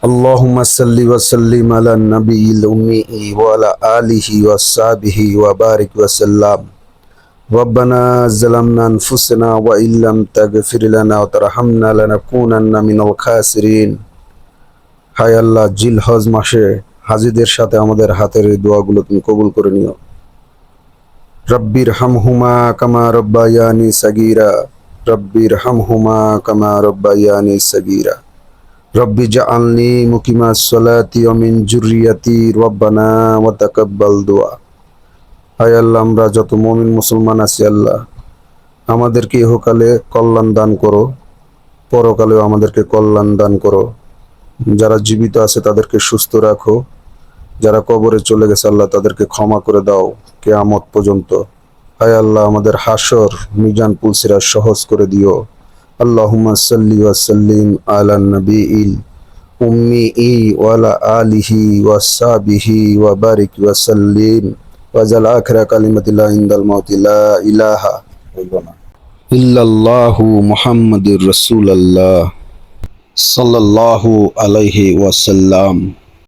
اللهم صل وسلم على النبي الأمي وعلى آله وصحبه وبارك وسلم. ربنا ظلمنا أنفسنا وإن لم تغفر لنا وترحمنا لنكونن من الخاسرين. হায় আল্লাহ, জিলহজ মাসে হাজীদের সাথে আমাদের হাতের এই দোয়াগুলো তুমি কবুল করে নিও। রব্বির হামহুমা কামা রব্বায়ানি সাগীরা, রব্বির হামহুমা কামা রব্বায়ানি সাগীরা, রব্বি জাআলনি মুকিমাস সালাতি ওয়া মিন যুররিয়াতি রব্বানা ওয়া তাকাব্বাল দুআ। হায় আল্লাহ, আমরা যত মুমিন মুসলমান আছি আল্লাহ, আমাদেরকে ইহকালে কল্যাণ দান করো, পরকালেও আমাদেরকে কল্যাণ দান করো। যারা জীবিত আছে তাদেরকে সুস্থ রাখো, যারা কবরে চলে গেছে আল্লাহ তাদেরকে ক্ষমা করে দাও কিয়ামত পর্যন্ত। হায় আল্লাহ, আমাদের হাসর মিজান পুলসিরাত সহজ করে দিও। আল্লাহুম্মা সাল্লি ওয়া সাল্লিম আলা নবিয়িল উম্মি ওয়া আলা আলিহি ওয়া সাহবিহি ওয়া বারিক ওয়া সাল্লিম ওয়া জাল আখিরা কালিমাতি লা ইনদাল মাউতি লা ইলাহা ইল্লাল্লাহু মুহাম্মাদুর রাসূলুল্লাহ সাল্লাল্লাহু আলাইহি ওয়াসাল্লাম।